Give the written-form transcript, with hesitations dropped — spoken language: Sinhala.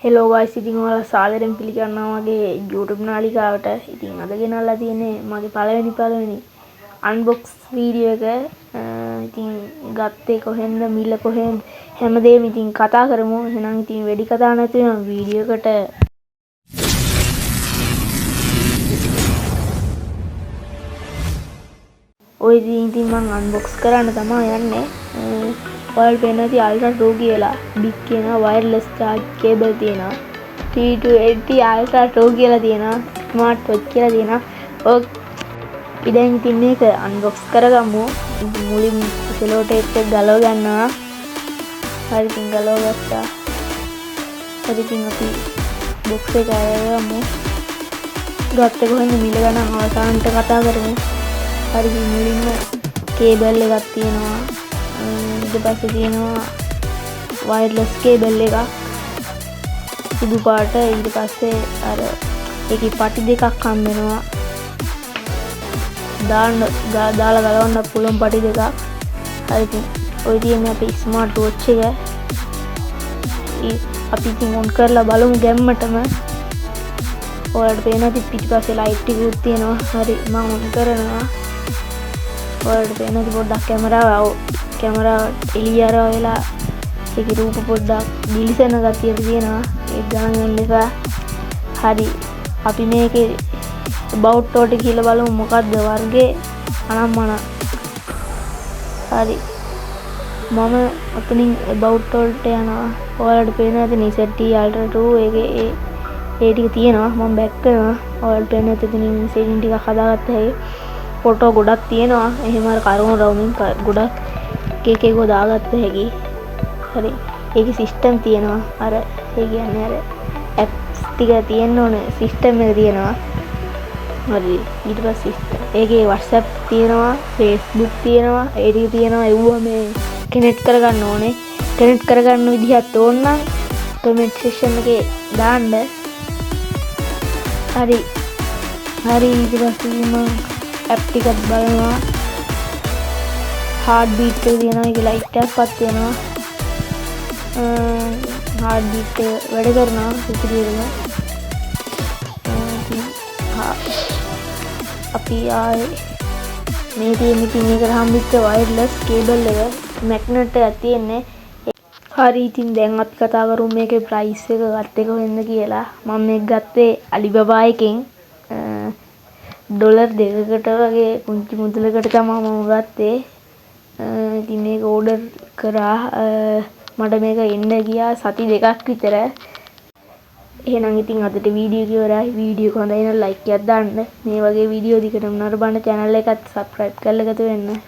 හෙලෝ ගයිස්, ඉතින් ඔයාලා සාදරයෙන් පිළිගන්නවා මගේ YouTube නාලිකාවට. ඉතින් අද ගෙනල්ලා තියෙන්නේ මගේ පළවෙනි අන්බොක්ස් වීඩියෝ එක. ඉතින් ගත්තේ කොහෙන්ද, මිල කොහෙන්ද, හැමදේම ඉතින් කතා කරමු. එහෙනම් ඉතින් වෙඩි කතා නැතුව වීඩියෝ එකට ඔය ඉතින් මම අන්බොක්ස් කරන්න තමයි යන්නේ. ඔයාලට පේනවා අල්ට්‍රා 2 කියලා බිග් කියන වයර්ලස් charge cable තියෙනවා. T280 අල්ට්‍රා 2 කියලා තියෙනවා. ස්මාර්ට් වොච් කියලා තියෙනවා. ඔය ඉතින් මේක අන්බොක්ස් කරගමු. මුලින් සෙලෝ ටේප් එක ගලව ගන්නවා. හරි, ඉතින් ගලව ගත්තා. හරි, ඉතින් අපි බොක්ස් එක අරගමු. ගත්තේ කොහෙන්ද, මිල ගණන් අවසානට කතා කරමු. හරි, මුලින්ම කේබල් එකක් තියෙනවා. ඊට පස්සේ තියෙනවා වයර්ලස් කේබල් එකක් සුදු පාට. ඊට පස්සේ අර ඒකේ පටි දෙකක් හම් වෙනවා. දාලා ගලවන්න පුළුවන් පටි දෙකක්. හරි, ඉතින් ඔය තියෙන්නේ අපේ ස්මාර්ට් වොච් එක. අපි ඉතින් ඔන් කරලා බලමු ගැම්මටම. ඔයාලට පේනවා ඉතින් පිටිපස්සේ ලයිට් ටිකක් තියෙනවා. හරි, මම ඔන් කරනවා. ඔයාලට පේනවා පොඩ්ඩක් කැමරාව එළිය අරව වෙලා ඒකේ රූප පොඩ්ඩක් දිලිසෙන ගතියක් තියෙනවා. ඒක ගණන් ගන්න එපා. හරි, අපි මේකේ about වලට කියලා බලමු මොකද්ද වර්ගේ අනම්මන. හරි, මම ඔතනින් about වලට යනවා. ඔයාලට පේනවා ඉතින් ZTE Ultra 2 ඒකේ ඒ ටික තියෙනවා. මම බැක් කරනවා. ඔයාලට පේනවා ඉතින් සෙටින් ටිකක් හදාගත්ත හැකි. ෆොටෝ ගොඩක් තියෙනවා. එහෙම අර කරුණු රවුමින් ගොඩක් එකක දාගත්ත හැකි. හරි, ඒකේ සිස්ටම් තියෙනවා. අර ඒ කියන්නේ අර ඇප්ස් ටික තියෙන්න ඕනේ සිස්ටම් එක තියෙනවා. හරි, ඊට පස්සේ ඒකේ WhatsApp තියෙනවා, Facebook තියෙනවා, ඒ ටික තියෙනවා. ඒව මේ කනෙක්ට් කරගන්න ඕනේ. කනෙක්ට් කරගන්න විදිහත් ඕන නම් කමෙන්ට් සෙක්ෂන් එකේ දාන්න. හරි, ඊට පස්සේ මම ඇප් ටිකක් බලනවා. හાર્ට් බීට් එක තියෙනවා. ඒක ලයිට් එකක්වත් තියෙනවා. හાર્ට් බීට් එක වැඩ කරනවා විදිහටම. අපි ආයේ මේ තියෙන ඉතින් එකට හම්බෙච්ච වයර්ලස් කේබල් එක මැග්නට් එකක් තියෙන්නේ. හරි, ඉතින් දැන් අපි කතා කරමු මේකේ ප්‍රයිස් එක ගත්තේ කොහෙන්ද කියලා. මම මේක ගත්තේ අලිබබා එකෙන්. ඩොලර් 2කට වගේ පුංචි මුදලකට තමයි මම ගත්තේ. ඉතින් මේක ඕඩර් කරා. මට මේක එන්න ගියා සති 2ක් විතර. එහෙනම් ඉතින් අදට වීඩියෝ ඉවරයි. වීඩියෝ එක හොඳයි නම් ලයික් එකක් දාන්න. මේ වගේ වීඩියෝ දිගටම නරඹන්න channel එකත් subscribe කරලා ගත වෙන්න.